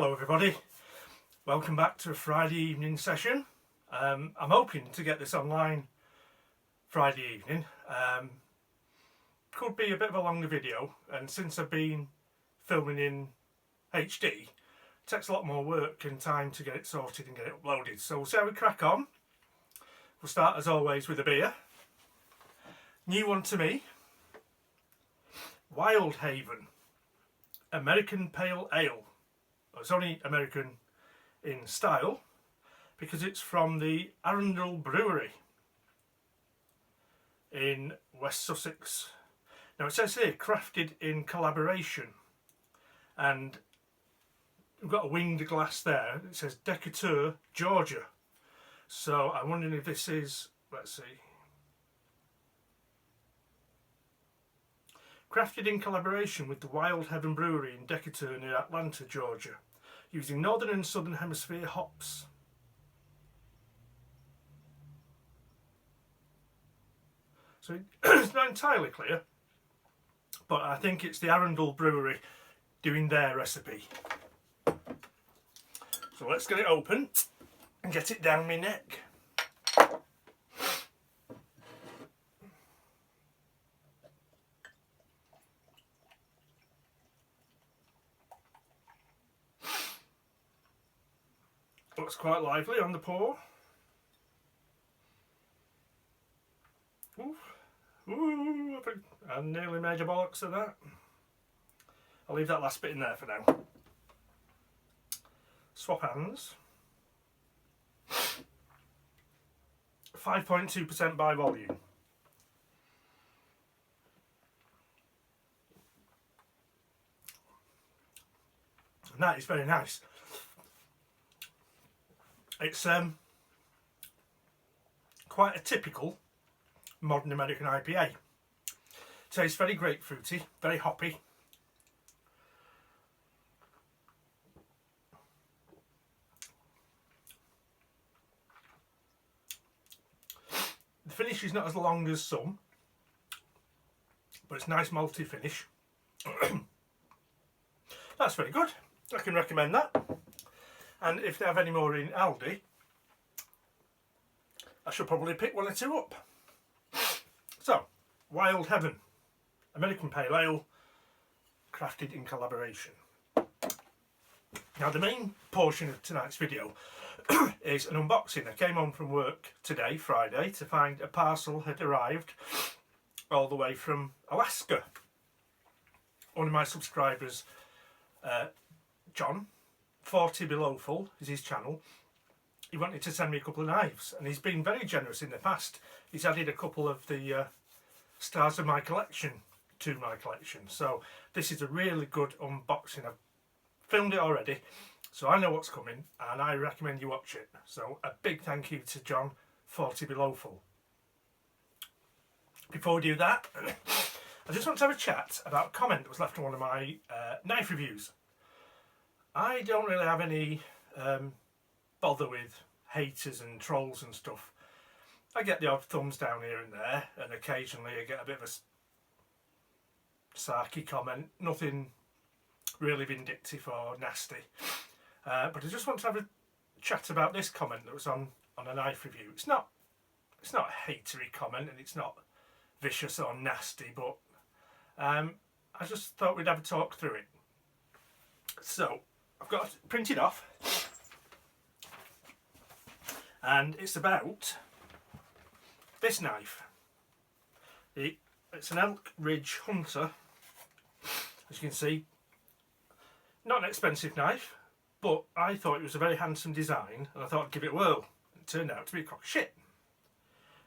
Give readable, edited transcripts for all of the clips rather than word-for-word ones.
Hello everybody, welcome back to a Friday evening session. I'm hoping to get this online Friday evening. Could be a bit of a longer video, and since I've been filming in HD, it takes a lot more work and time to get it sorted and get it uploaded. So we'll see how we crack on. We'll start as always with a beer. New one to me, Wild Haven American Pale Ale. It's only American in style because it's from the Arundel Brewery in West Sussex. Now it says here crafted in collaboration, and we've got a winged glass there. It says Decatur, Georgia. So I'm wondering if this is, let's see, crafted in collaboration with the Wild Haven Brewery in Decatur near Atlanta, Georgia, using northern and southern hemisphere hops. So it's not entirely clear, but I think it's the Arundel Brewery doing their recipe. So let's get it open and get it down my neck. Looks quite lively on the pour. Ooh, I think I nearly made a bollocks of that. I'll leave that last bit in there for now. Swap hands. 5.2% by volume. And that is very nice. It's quite a typical modern American IPA. Tastes very grapefruity, very hoppy. The finish is not as long as some, but it's nice malty finish. That's very good. I can recommend that. And if they have any more in Aldi, I should probably pick one or two up. So, Wild Haven American Pale Ale, crafted in collaboration. Now the main portion of tonight's video is an unboxing. I came home from work today, Friday, to find a parcel had arrived all the way from Alaska. One of my subscribers, John, 40belowful is his channel. He wanted to send me a couple of knives, and he's been very generous in the past. He's added a couple of the stars of my collection to my collection. So this is a really good unboxing. I've filmed it already, so I know what's coming, and I recommend you watch it. So a big thank you to John, 40belowful. Before we do that, I just want to have a chat about a comment that was left on one of my knife reviews. I don't really have any bother with haters and trolls and stuff. I get the odd thumbs down here and there, and occasionally I get a bit of a sarky comment. Nothing really vindictive or nasty. But I just want to have a chat about this comment that was on a knife review. It's not a hatery comment, and it's not vicious or nasty, but I just thought we'd have a talk through it. So I've got it printed off, and it's about this knife. It's an Elk Ridge Hunter. As you can see, not an expensive knife, but I thought it was a very handsome design, and I thought I'd give it a whirl. It turned out to be a crock of shit.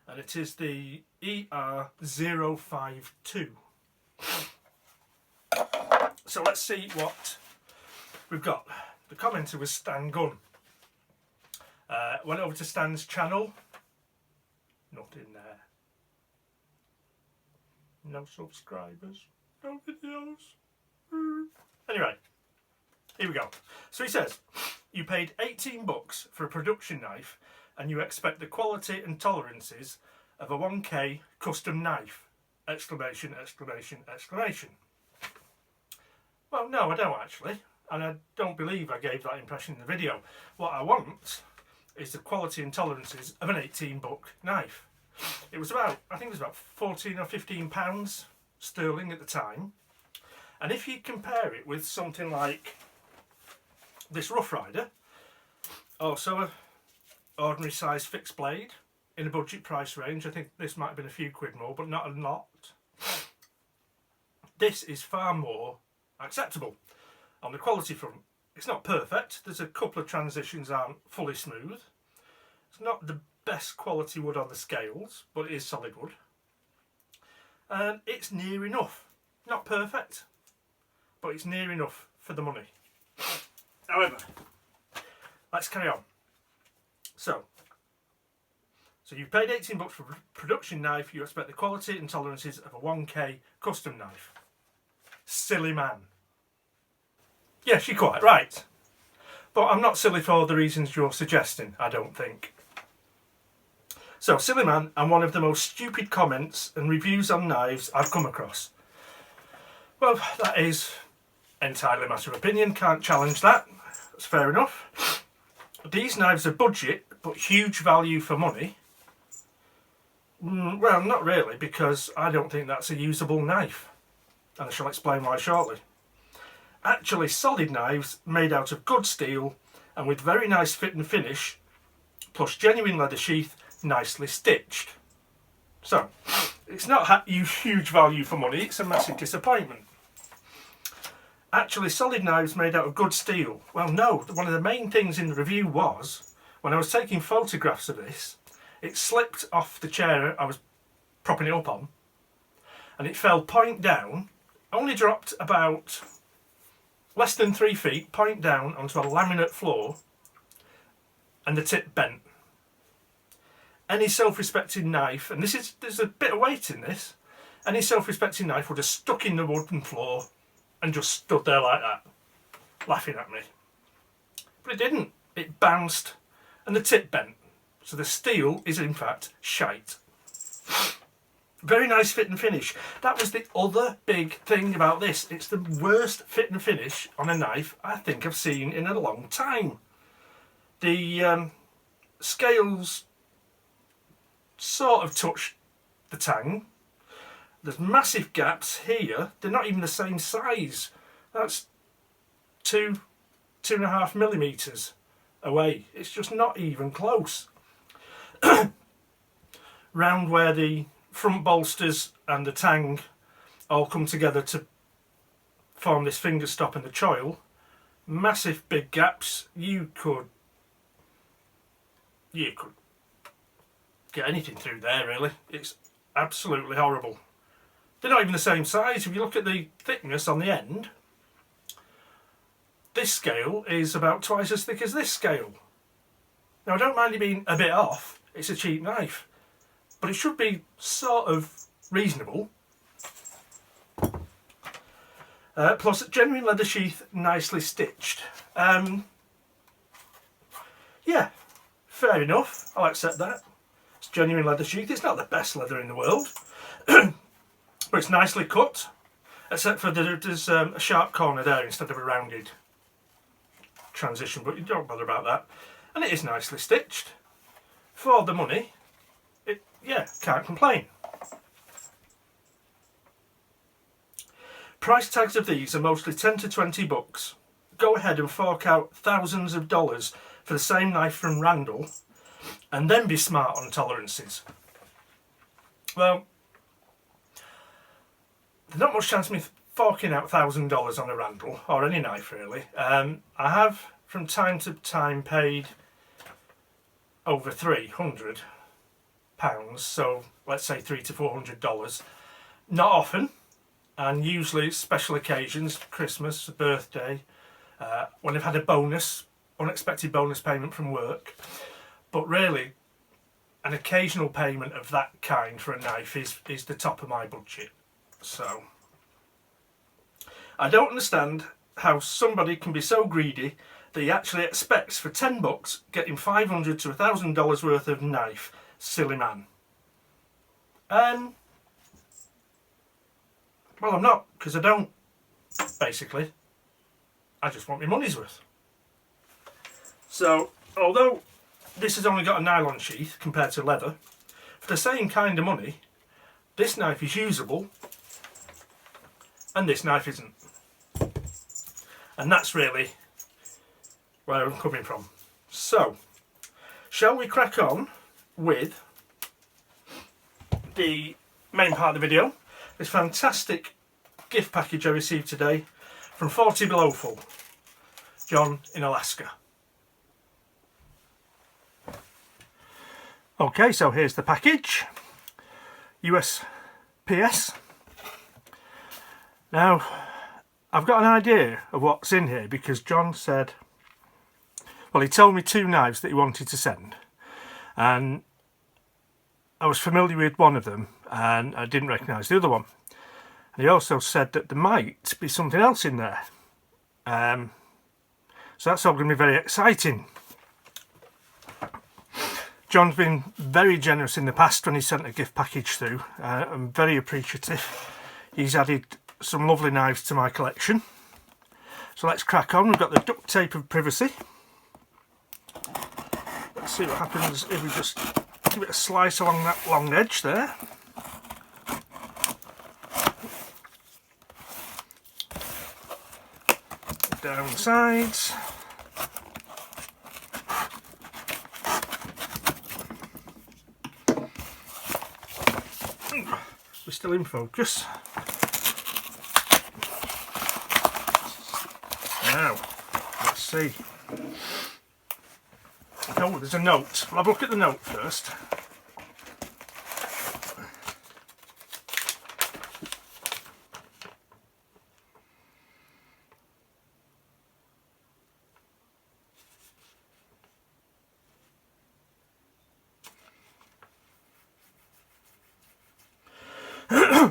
And it is the ER052. So let's see what we've got. The commenter was Stan Gunn. Went over to Stan's channel. Nothing there. No subscribers. No videos. Anyway, here we go. So he says, you paid $18 for a production knife and you expect the quality and tolerances of a 1K custom knife! Exclamation, exclamation, exclamation. Well, no, I don't actually. and I don't believe I gave that impression in the video. What I want is the quality and tolerances of an 18 buck knife. It was about, I think it was about 14 or 15 pounds sterling at the time. And if you compare it with something like this Rough Rider, also a ordinary size fixed blade in a budget price range, I think this might have been a few quid more, but not a lot. This is far more acceptable on the quality front. It's not perfect. There's a couple of transitions aren't fully smooth. It's not the best quality wood on the scales, but it is solid wood. And it's near enough. Not perfect, but it's near enough for the money. However, let's carry on. So you've paid 18 bucks for a production knife, you expect the quality and tolerances of a 1K custom knife. Silly man. Yes, you're quite right. But I'm not silly for the reasons you're suggesting, I don't think. So, silly man, and one of the most stupid comments and reviews on knives I've come across. Well, that is entirely a matter of opinion, can't challenge that. That's fair enough. These knives are budget, but huge value for money. Well, not really, because I don't think that's a usable knife. And I shall explain why shortly. Actually, solid knives made out of good steel and with very nice fit and finish, plus genuine leather sheath, nicely stitched. So, it's not huge value for money, it's a massive disappointment. Actually, solid knives made out of good steel. Well, no, one of the main things in the review was, when I was taking photographs of this, it slipped off the chair I was propping it up on, and it fell point down, only dropped about less than 3 feet, point down onto a laminate floor, and the tip bent. Any self-respecting knife, and there's a bit of weight in this, any self-respecting knife would have stuck in the wooden floor and just stood there like that, laughing at me. But it didn't. It bounced and the tip bent. So the steel is in fact shite. Very nice fit and finish. That was the other big thing about this. It's the worst fit and finish on a knife I think I've seen in a long time. The scales sort of touch the tang. There's massive gaps here. They're not even the same size. That's 2.5 millimeters away. It's just not even close. Round where the front bolsters and the tang all come together to form this finger stop and the choil, massive big gaps. You could get anything through there, really. It's absolutely horrible. They're not even the same size. If you look at the thickness on the end, this scale is about twice as thick as this scale. Now, I don't mind it being a bit off. It's a cheap knife, but it should be sort of reasonable. Plus, genuine leather sheath, nicely stitched. Yeah, fair enough. I'll accept that. It's genuine leather sheath. It's not the best leather in the world, but it's nicely cut, except for there's a sharp corner there instead of a rounded transition, but you don't bother about that. And it is nicely stitched. For the money, yeah, can't complain. Price tags of these are mostly 10 to 20 bucks. Go ahead and fork out thousands of dollars for the same knife from Randall, and then be smart on tolerances. Well, there's not much chance of me forking out $1,000 on a Randall, or any knife really. I have from time to time paid over £300, so let's say $300 to $400. Not often, and usually special occasions, Christmas, birthday, when I've had a bonus, unexpected bonus payment from work. But really, an occasional payment of that kind for a knife is the top of my budget. So, I don't understand how somebody can be so greedy that he actually expects for 10 bucks getting $500 to $1,000 worth of knife. Silly man. Well, I'm not, because I don't, basically. I just want my money's worth. So, although this has only got a nylon sheath compared to leather, for the same kind of money, this knife is usable and this knife isn't. And that's really where I'm coming from. So, shall we crack on with the main part of the video? This fantastic gift package I received today from 40belowful, John in Alaska. Okay, so here's the package, USPS. Now, I've got an idea of what's in here because John said, well, he told me 2 knives that he wanted to send, and I was familiar with one of them and I didn't recognise the other one. And he also said that there might be something else in there. So that's all going to be very exciting. John's been very generous in the past when he sent a gift package through. I'm very appreciative. He's added some lovely knives to my collection. So let's crack on. We've got the duct tape of privacy. Let's see what happens if we just give it a slice along that long edge there. Down the sides. We're still in focus. Now, let's see. Oh, there's a note. We'll have a look at the note first.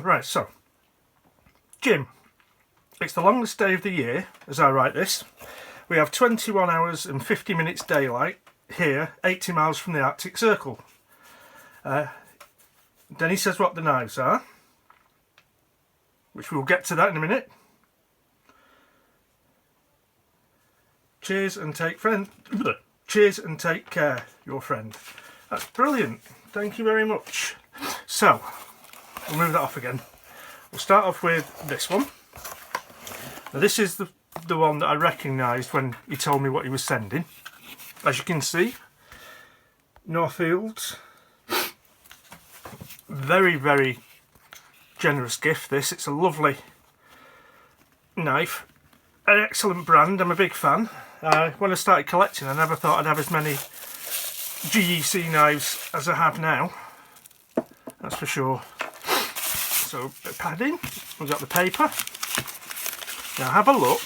Right, so, Jim, it's the longest day of the year as I write this. We have 21 hours and 50 minutes daylight here, 80 miles from the Arctic Circle. Then he says what the knives are, which we'll get to that in a minute. Cheers and take Cheers and take care, your friend. That's brilliant. Thank you very much. So, we'll move that off again. We'll start off with this one. Now this is the one that I recognised when he told me what he was sending. As you can see, Northfields. Very, very generous gift this. It's a lovely knife. An excellent brand, I'm a big fan. When I started collecting I never thought I'd have as many GEC knives as I have now. That's for sure. So, a bit of padding, we've got the paper. Now have a look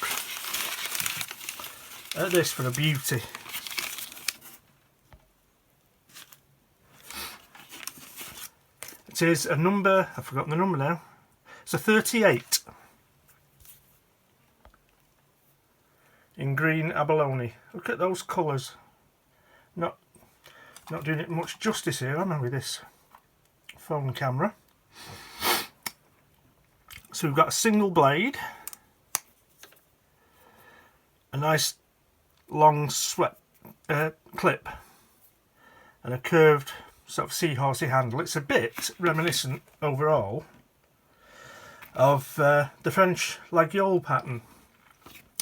at this for a beauty. It is a number, I've forgotten the number now, it's a 38 in green abalone. Look at those colours. Not doing it much justice here, am I, with this phone camera. So we've got a single blade, a nice long swept clip, and a curved sort of seahorsey handle. It's a bit reminiscent overall of the French Laguiole pattern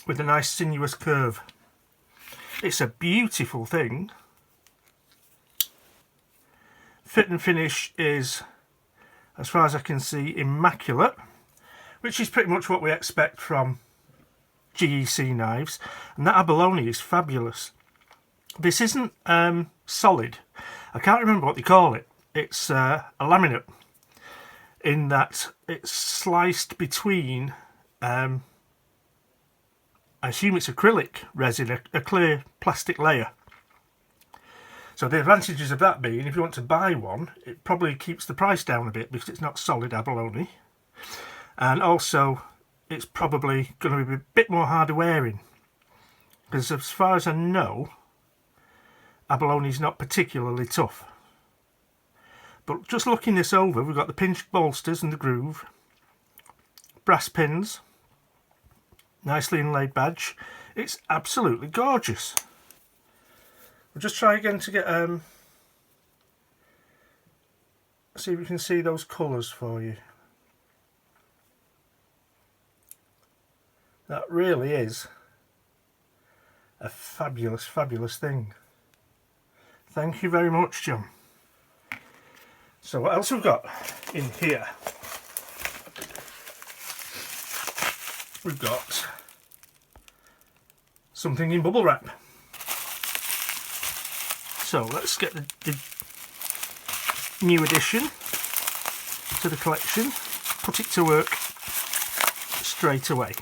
with a nice sinuous curve. It's a beautiful thing. Fit and finish is, as far as I can see, immaculate, which is pretty much what we expect from GEC knives. And that abalone is fabulous. This isn't solid. I can't remember what they call it. It's a laminate, in that it's sliced between, I assume it's acrylic resin, a clear plastic layer. So the advantages of that being, if you want to buy one, it probably keeps the price down a bit because it's not solid abalone. And also, it's probably going to be a bit more harder wearing. Because as far as I know, abalone is not particularly tough. But just looking this over, we've got the pinched bolsters and the groove, brass pins, nicely inlaid badge. It's absolutely gorgeous. We'll just try again to get see if we can see those colours for you. That really is a fabulous, fabulous thing. Thank you very much, John. So what else we've got in here? We've got something in bubble wrap. So let's get the new addition to the collection, put it to work straight away.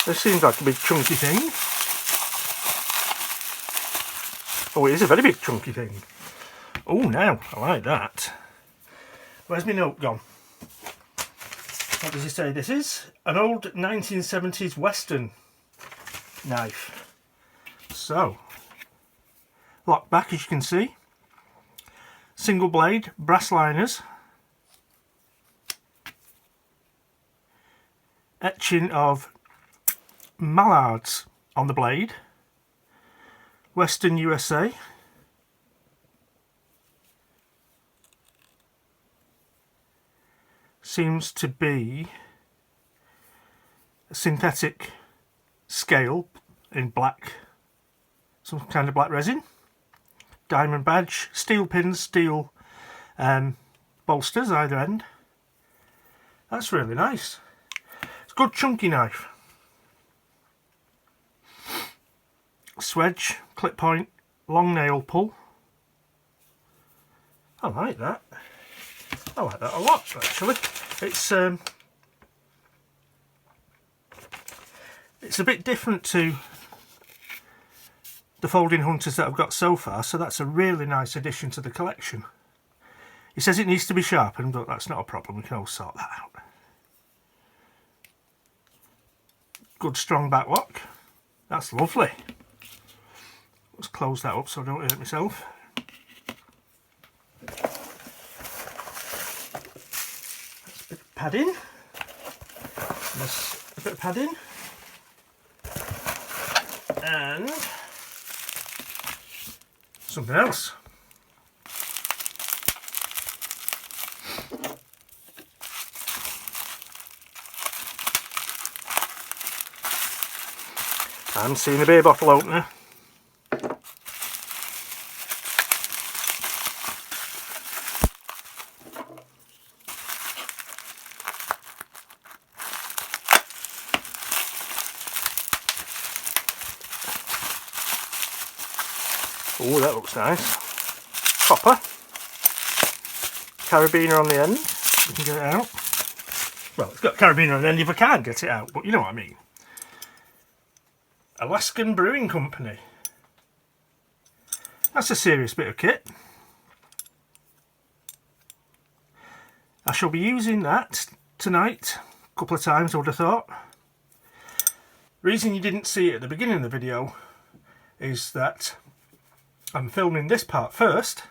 This seems like a big chunky thing. Oh, it is a very big chunky thing. Oh, now I like that. Where's my note gone? What does it say? This is an old 1970s Western knife. So, lock back, as you can see. Single blade, brass liners. Etching of mallards on the blade. Western USA. Seems to be a synthetic scale in black, some kind of black resin. Diamond badge, steel pins, steel bolsters either end. That's really nice. It's a good chunky knife. Swedge, clip point, long nail pull. I like that. I like that a lot, actually. It's a bit different to the folding hunters that I've got so far, so that's a really nice addition to the collection. He says it needs to be sharpened, but that's not a problem. We can all sort that out. Good strong back lock. That's lovely. Let's close that up so I don't hurt myself. That's a bit of padding. That's a bit of padding. And something else. I'm seeing a beer bottle opener. Oh, that looks nice. Copper. Carabiner on the end. You can get it out. Well, it's got a carabiner on the end if I can't get it out, but you know what I mean. Alaskan Brewing Company. That's a serious bit of kit. I shall be using that tonight a couple of times, I would have thought. Reason you didn't see it at the beginning of the video is that I'm filming this part first,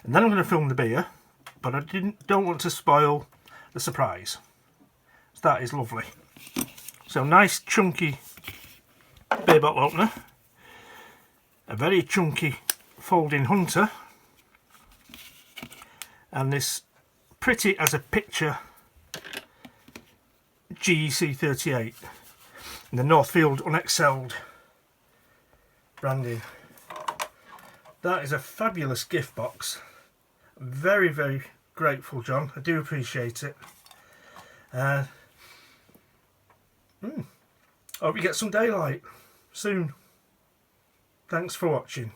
and then I'm going to film the beer, but I don't want to spoil the surprise. So that is lovely. So nice chunky beer bottle opener, a very chunky folding hunter, and this pretty as a picture GEC 38 in the Northfield Unexcelled branding. That is a fabulous gift box. I'm very, very grateful, John. I do appreciate it. I hope you get some daylight soon. Thanks for watching.